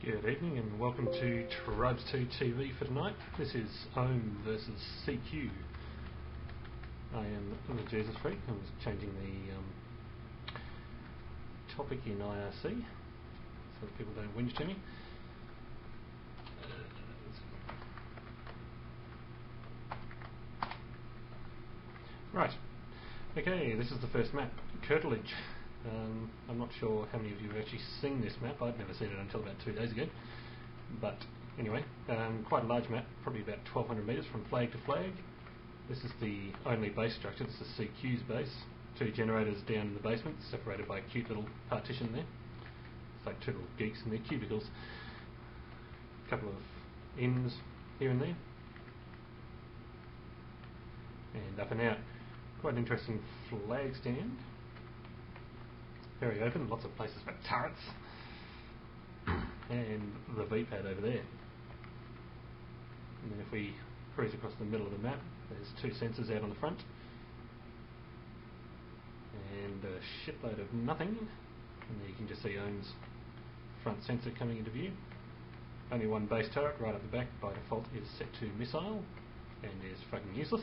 Good evening and welcome to T2TV for tonight. This is Ohm versus CQ. I am the JesusFreak. I'm just changing the topic in IRC so that people don't whinge to me. Right, okay, this is the first map, Curtilage. I'm not sure how many of you have actually seen this map. I'd never seen it until about 2 days ago. But anyway, quite a large map, probably about 1,200 metres from flag to flag. This is the only base structure. This is CQ's base. 2 generators down in the basement, separated by a cute little partition there. It's like 2 little geeks in their cubicles. A couple of inns here and there. And up and out. Quite an interesting flag stand. Very open, lots of places for turrets. And the V-pad over there. And then if we cruise across the middle of the map, there's 2 sensors out on the front. And a shitload of nothing. And there you can just see Ohm's front sensor coming into view. Only 1 base turret right up the back by default is set to missile and is fucking useless.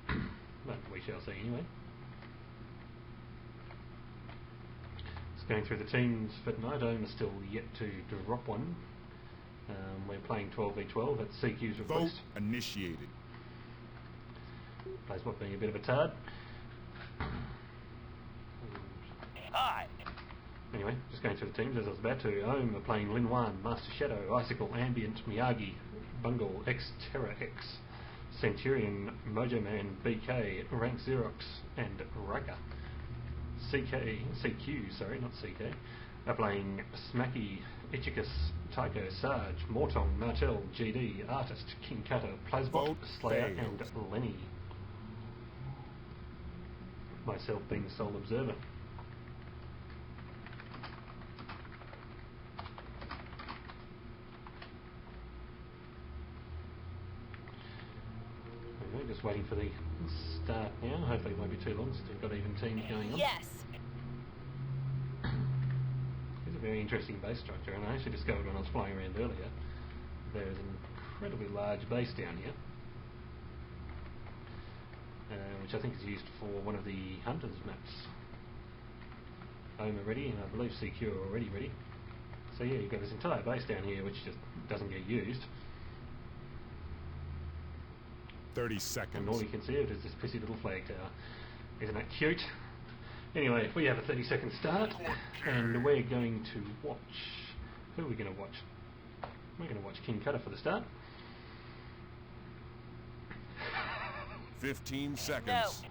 But we shall see anyway. Going through the teams for tonight. Ohm is still yet to drop one. We're playing 12v12 at CQ's request. Vote initiated. Plays what being a bit of a tard. Hi. Anyway, just going through the teams as I was about to. Ohm are playing liinwaan, MasterShadow, Icicle, Ambient, Miyagi, Bung, XterrorX, Centurion, mojoman, BK, RanXerox, and RIKER. CQ, not CK, are playing Smacky, Icicle, Tycho, Sarge, Mortong, Martel, GD, Artist, King Cutter, Plasbot, Slayer, and Lenny. Myself being the sole observer. Okay, just waiting for the start now. Hopefully it won't be too long since we've got even teams going on. Yes. It's a very interesting base structure, and I actually discovered when I was flying around earlier there is an incredibly large base down here, which I think is used for one of the Hunters maps. Ohm are ready, and I believe CQ are already ready. So yeah, you've got this entire base down here which just doesn't get used. 30 seconds. And all you can see of it is this pissy little flag tower. Isn't that cute? Anyway, we have a 30-second start, and we're going to watch... Who are we going to watch? We're going to watch King Cutter for the start. 15 seconds.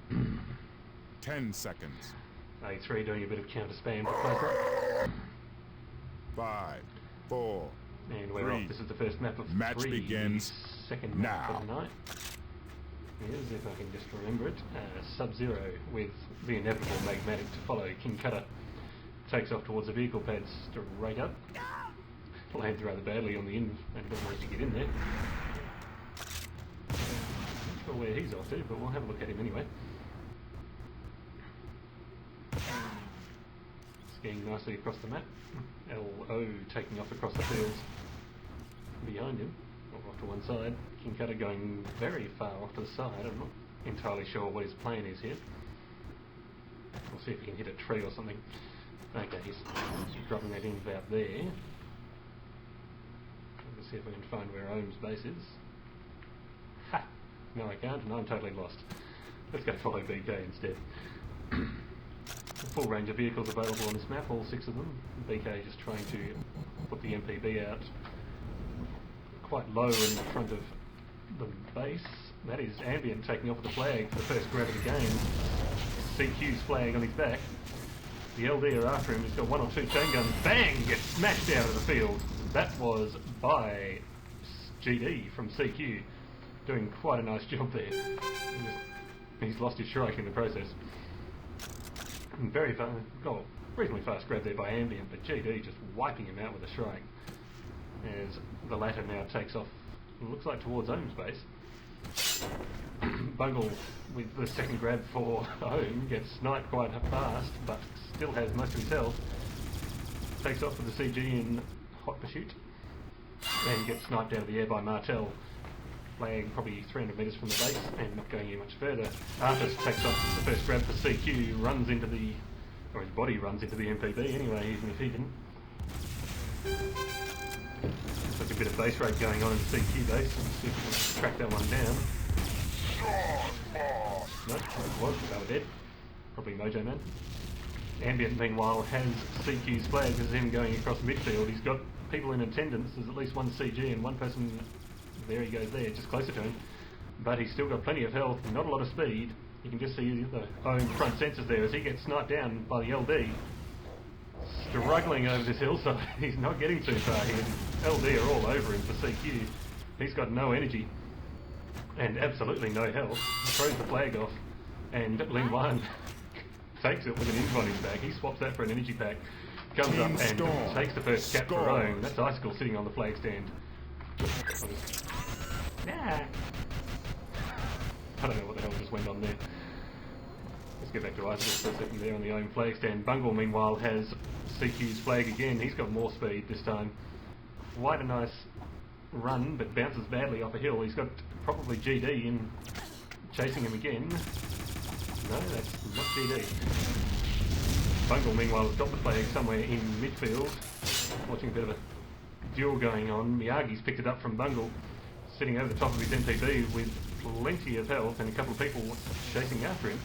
No. 10 seconds. A3 doing a bit of counter spam for close-up. 5, 4, And we're off. This is the first map of match 3. begins Second map now. of the night. Here's, if I can just remember it, Sub-Zero with the inevitable magmatic to follow. King Cutter takes off towards the vehicle pads straight up. Lands rather badly on the in and doesn't manage to get in there. Not sure where he's off to, but we'll have a look at him anyway. Skiing nicely across the map. LO taking off across the fields behind him, or off to one side. King Cutter going very far off to the side. I'm not entirely sure what his plan is here. We'll see if he can hit a tree or something. Okay, he's dropping that in about there. Let's see if we can find where Ohm's base is. Ha! No, I can't, and I'm totally lost. Let's go follow BK instead. A full range of vehicles available on this map, all 6 of them. BK just trying to put the MPB out quite low in front of the base. That is Ambient taking off the flag for the first grab of the game. CQ's flag on his back. The LD are after him. He's got 1 or 2 chain guns. Bang! Gets smashed out of the field. That was by GD from CQ. Doing quite a nice job there. He's lost his Shrike in the process. Very fast, reasonably fast grab there by Ambient, but GD just wiping him out with a Shrike as the latter now takes off, looks like towards Ohm's base. Bungle with the second grab for home gets sniped quite fast, but still has most of his health. Takes off with the CG in hot pursuit and gets sniped out of the air by Martel. Flag probably 300 metres from the base and not going any much further. Artis takes off the first grab for CQ, runs into the, or his body runs into the MPB anyway, even if he didn't. Looks like a bit of base rate going on in the CQ base. Let's see if we can track that one down. Nope, it was, they were dead. Probably mojoman. Ambient, meanwhile, has CQ's flag. This is him going across midfield. He's got people in attendance. There's at least one CG and one person. There he goes there, just closer to him. But he's still got plenty of health, not a lot of speed. You can just see the own front sensors there as he gets sniped down by the LD. Struggling over this hillside. He's not getting too far here. LD are all over him for CQ. He's got no energy and absolutely no health. He throws the flag off and liinwaan takes it with an info on his back. He swaps that for an energy pack, comes up and takes the first cap for own. That's Icicle sitting on the flag stand. Nah. I don't know what the hell just went on there. Let's get back to Icicle for a second there on the own flag stand. Bungle, meanwhile, has CQ's flag again. He's got more speed this time. Quite a nice run, but bounces badly off a hill. He's got probably GD in chasing him again. No, that's not GD. Bungle, meanwhile, has got the flag somewhere in midfield. Watching a bit of a duel going on. Miyagi's picked it up from Bungle, sitting over the top of his MPB with plenty of health and a couple of people chasing after him.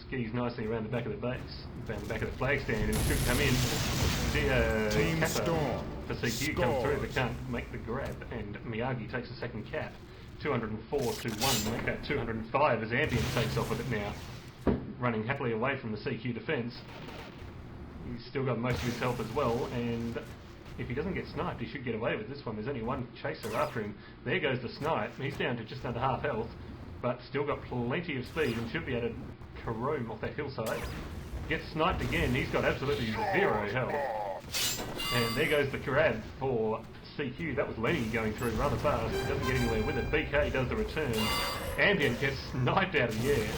Skis nicely around the back of the base, around the back of the flag stand, and should come in. Team Kappa Storm. for CQ comes through but can't make the grab, and Miyagi takes a second cap. 204 to 1, make that 205 as Ambient takes off with it now, running happily away from the CQ defence. He's still got most of his health as well, and if he doesn't get sniped, he should get away with this one. There's only one chaser after him. There goes the snipe. He's down to just under half health, but still got plenty of speed and should be able to carome off that hillside. Gets sniped again. He's got absolutely zero health. And there goes the grab for CQ. That was Lenny going through rather fast. He doesn't get anywhere with it. BK does the return. Ambient gets sniped out of the air.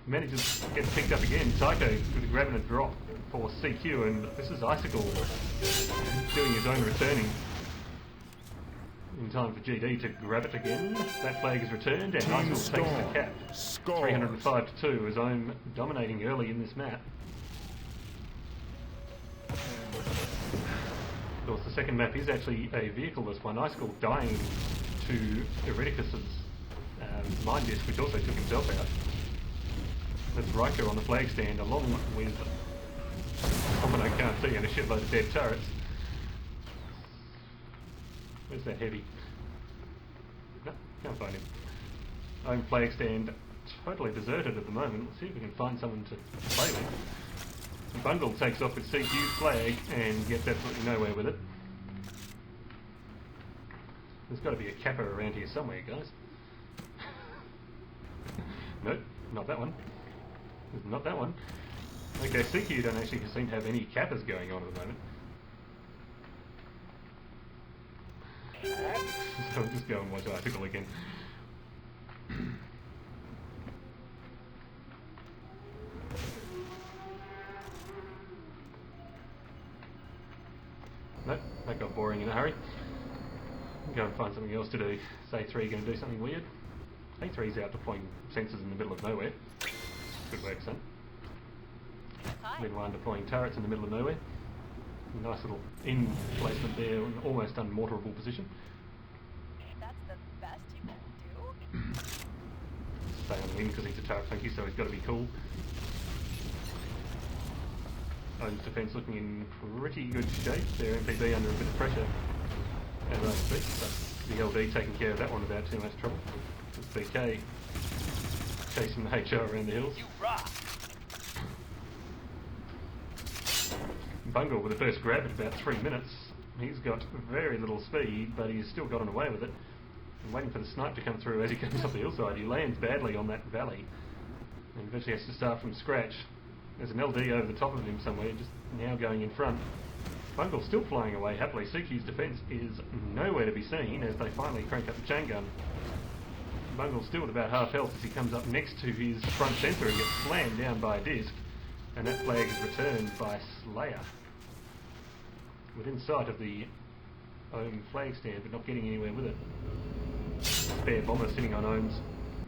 Manages to get picked up again. Psycho with a grab and a drop for CQ, and this is Icicle doing his own returning in time for GD to grab it again. That flag is returned and Icicle takes the cap. 305 to 2 as I'm dominating early in this map. Of course, the second map is actually a vehicleless one. Icicle dying to Iriticus's mine disc, which also took himself out. That's RIKER on the flag stand, along with someone I can't see and a shitload of dead turrets. Where's that heavy? No, can't find him. Own flag stand totally deserted at the moment. Let's see if we can find someone to play with. Bungle takes off with CQ's flag and gets absolutely nowhere with it. There's got to be a Kappa around here somewhere, guys. Nope, not that one. Not that one. Okay, CQ don't actually seem to have any Kappas going on at the moment. So I'll just go and watch Icicle again. Nope, that got boring in a hurry. Go and find something else to do. Is A3 going to do something weird? A3's out deploying sensors in the middle of nowhere. Good work, son. liinwaan deploying turrets in the middle of nowhere. Nice little in placement there, in almost unmortarable position. That's the best you can do? Stay on wing because he's a turret funky, so he's got to be cool. Own's defence looking in pretty good shape. Their MPB under a bit of pressure as I speak, but the LD taking care of that one without too much trouble. It's BK chasing the HR around the hills. You rock! Bungle with the first grab at about 3 minutes. He's got very little speed, but he's still gotten away with it. I'm waiting for the snipe to come through as he comes up the hillside. He lands badly on that valley and eventually has to start from scratch. There's an LD over the top of him somewhere, just now going in front. Bungle still flying away happily. CQ's defence is nowhere to be seen as they finally crank up the chain gun. Bungle still at about half health as he comes up next to his front sensor and gets slammed down by a disc, and that flag is returned by Slayer. Within sight of the Ohm flag stand but not getting anywhere with it. Spare bomber sitting on Ohm's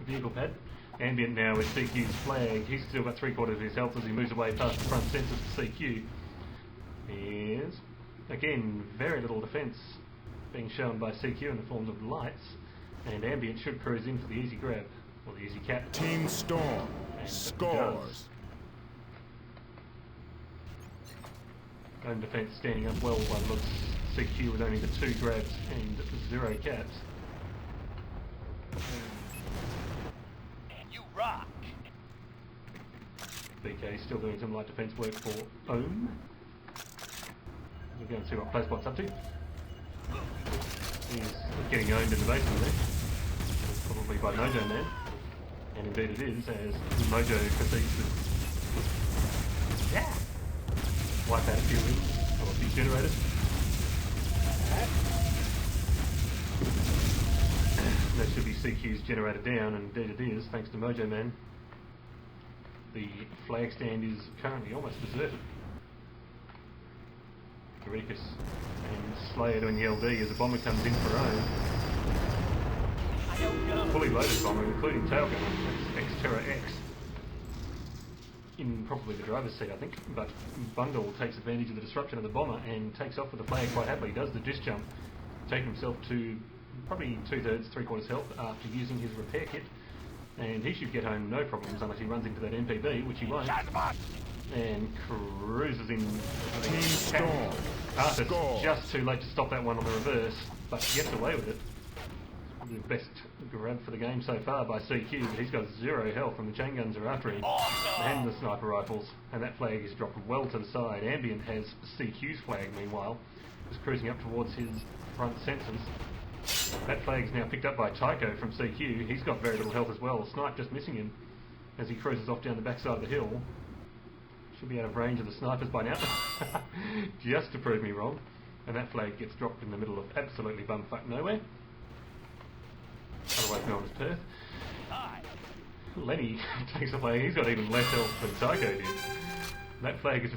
vehicle pad. Ambient now with CQ's flag. He's still got 3/4 of his health as he moves away past the front sensors to CQ. Yes. Again, very little defence being shown by CQ in the form of lights, and Ambient should cruise in for the easy grab, or the easy cap. Team Storm And scores. Home defence standing up well by the looks. CQ with only the 2 grabs and 0 caps. And you rock. BK still doing some light defence work for Ohm. We'll go and see what Playspot's up to. He's getting owned in the basement there. Probably by mojoman. And indeed it is, as Mojo proceeds to wipe out a few rings of these generators. That should be CQ's generator down, and indeed it is, thanks to mojoman. The flag stand is currently almost deserted. Iriticus and Slayer doing the LD as a bomber comes in for Ohm. Fully loaded bomber, including tailgunner. That's XterrorX. In probably the driver's seat, I think, but Bungle takes advantage of the disruption of the bomber and takes off with the flag quite happily. Does the disc jump, taking himself to probably 2/3, 3/4 health after using his repair kit, and he should get home no problems unless he runs into that MPB, which he won't, and cruises in. Team Storm Arthur's scores. just too late to stop that one on the reverse, but gets away with it. The best grab for the game so far by CQ, but he's got 0 health and the chain guns are after him, and the sniper rifles, and that flag is dropped well to the side. Ambient has CQ's flag meanwhile, just cruising up towards his front sensors. That flag is now picked up by Tycho from CQ. He's got very little health as well. Snipe just missing him as he cruises off down the backside of the hill. Should be out of range of the snipers by now. Just to prove me wrong. And that flag gets dropped in the middle of absolutely bumfuck nowhere. Otherwise known as Perth. Lenny takes the flag. He's got even less health than Tycho did. That flag is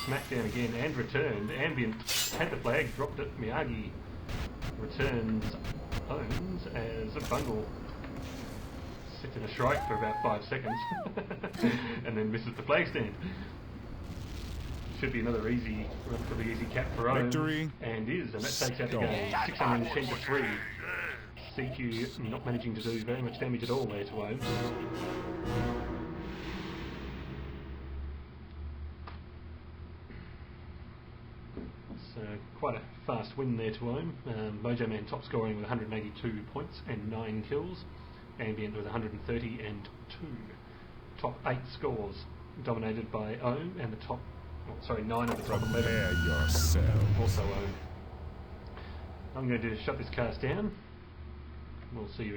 smacked down again and returned. Ambient had the flag, dropped it. Miyagi returns Ohms as a Bungle sits in a shrike for about 5 seconds and then misses the flag stand. Should be another easy, relatively easy cap for Ohm, Victory. and is, and that takes out the game 610-3. CQ not managing to do very much damage at all there to Ohm. So quite a fast win there to Ohm. mojoman top scoring with 182 points and 9 kills. Ambient with 130 and 2. Top 8 scores dominated by Ohm, and the top, 9 of the top 11 Prepare yourself. also Ohm. I'm going to shut this cast down. We'll see you